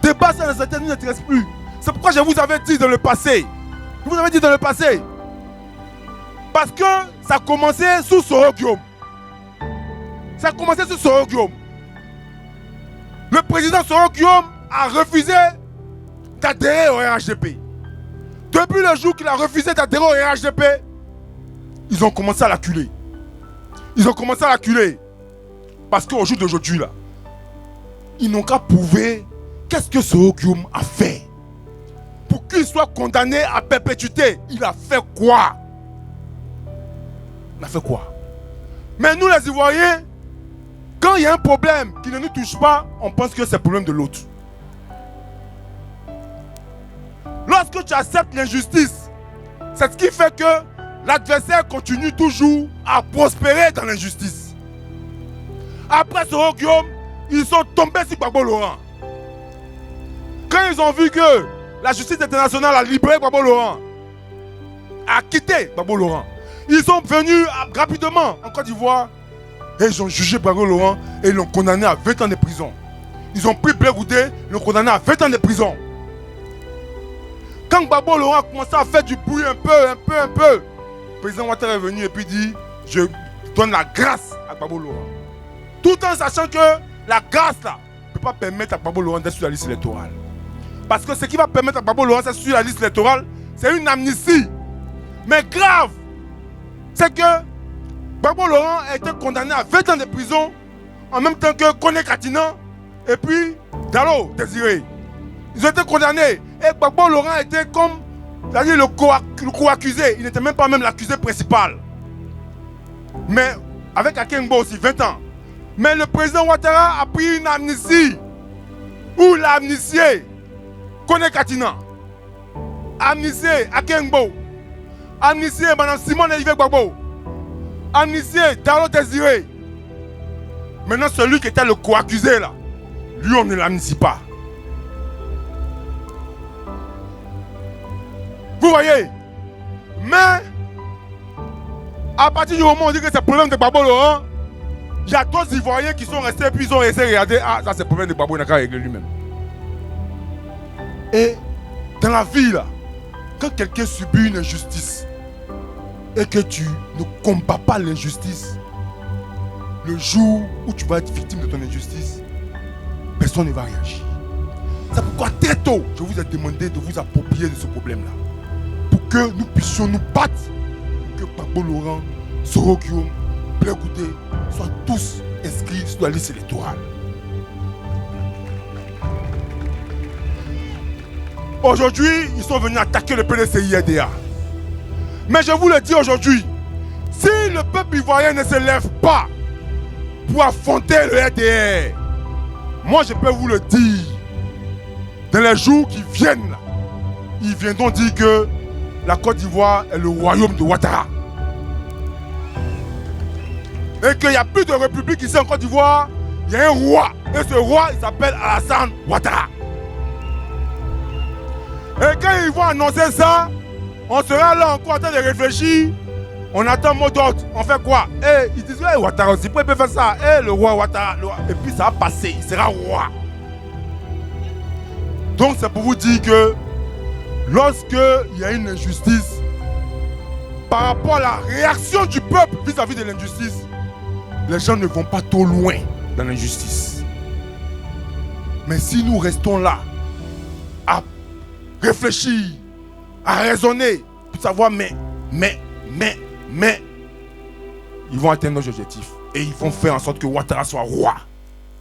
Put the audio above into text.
débat sur les interdits n'intéresse plus. C'est pourquoi je vous avais dit dans le passé. Je vous avais dit dans le passé. Parce que ça a commencé sous Soro Guillaume. Ça a commencé sous Soro Guillaume. Le président Soro Guillaume a refusé d'adhérer au RHDP. Depuis le jour qu'il a refusé d'adhérer au RHDP, ils ont commencé à l'acculer. Ils ont commencé à l'acculer. Parce qu'au jour d'aujourd'hui, là, ils n'ont qu'à prouver qu'est-ce que Soro Guillaume a fait. Pour qu'il soit condamné à perpétuité, il a fait quoi? Il a fait quoi? Mais nous les Ivoiriens, quand il y a un problème qui ne nous touche pas, on pense que c'est le problème de l'autre. Lorsque tu acceptes l'injustice, c'est ce qui fait que l'adversaire continue toujours à prospérer dans l'injustice. Après Soro Guillaume, ils sont tombés sur Gbagbo Laurent. Quand ils ont vu que la justice internationale a libéré Gbagbo Laurent, a quitté Gbagbo Laurent, ils sont venus rapidement en Côte d'Ivoire et ils ont jugé Gbagbo Laurent et ils l'ont condamné à 20 ans de prison. Ils ont pris Blé Goudé, ils l'ont condamné à 20 ans de prison. Quand Gbagbo Laurent a commencé à faire du bruit un peu, le président Ouattara est venu et puis dit je donne la grâce à Gbagbo Laurent. Tout en sachant que la grâce là ne peut pas permettre à Gbagbo Laurent d'être sur la liste électorale. Parce que ce qui va permettre à Gbagbo Laurent d'être sur la liste électorale, c'est une amnistie. Mais grave, c'est que Gbagbo Laurent a été condamné à 20 ans de prison en même temps que Koné Katina et puis Dalo Désiré. Ils ont été condamnés et Gbagbo Laurent était comme le co-accusé. Il n'était même pas même l'accusé principal. Mais avec Akengbo aussi 20 ans. Mais le président Ouattara a pris une amnistie où il a amnistié Koné Katina, amnistié Akengbo, amnistié Mme Simone Olivier Gbagbo, amnistié Dalo Désiré. Maintenant celui qui était le co-accusé là, lui on ne l'amnistie pas. Vous voyez? Mais à partir du moment où on dit que c'est le problème de Gbagbo Laurent, il y a d'autres Ivoiriens qui sont restés et puis ils ont resté regarder. Ah, ça c'est le problème de Gbagbo, il n'a qu'à régler lui-même. Et dans la vie là, quand quelqu'un subit une injustice et que tu ne combats pas l'injustice, le jour où tu vas être victime de ton injustice, personne ne va réagir. C'est pourquoi très tôt, je vous ai demandé de vous approprier de ce problème-là. Pour que nous puissions nous battre, que Gbagbo Laurent, Soro Guillaume, Blé Goudé soient tous inscrits sur la liste électorale. Aujourd'hui, ils sont venus attaquer le PDCI-RDA. Mais je vous le dis aujourd'hui, si le peuple ivoirien ne se lève pas pour affronter le RDR, moi je peux vous le dire, dans les jours qui viennent, ils viendront dire que la Côte d'Ivoire est le royaume de Ouattara. Et qu'il n'y a plus de république ici en Côte d'Ivoire, il y a un roi. Et ce roi, il s'appelle Alassane Ouattara. Et quand ils vont annoncer ça, on sera là encore en train de réfléchir. On attend mot d'ordre. On fait quoi? Et ils disent, hey, Ouattara aussi, peut faire ça. Et le roi Ouattara. Et puis ça va passer, il sera roi. Donc c'est pour vous dire que lorsqu'il y a une injustice, par rapport à la réaction du peuple vis-à-vis de l'injustice, les gens ne vont pas trop loin dans l'injustice. Mais si nous restons là, à réfléchir, à raisonner, pour savoir, mais, ils vont atteindre nos objectifs. Et ils vont faire en sorte que Ouattara soit roi.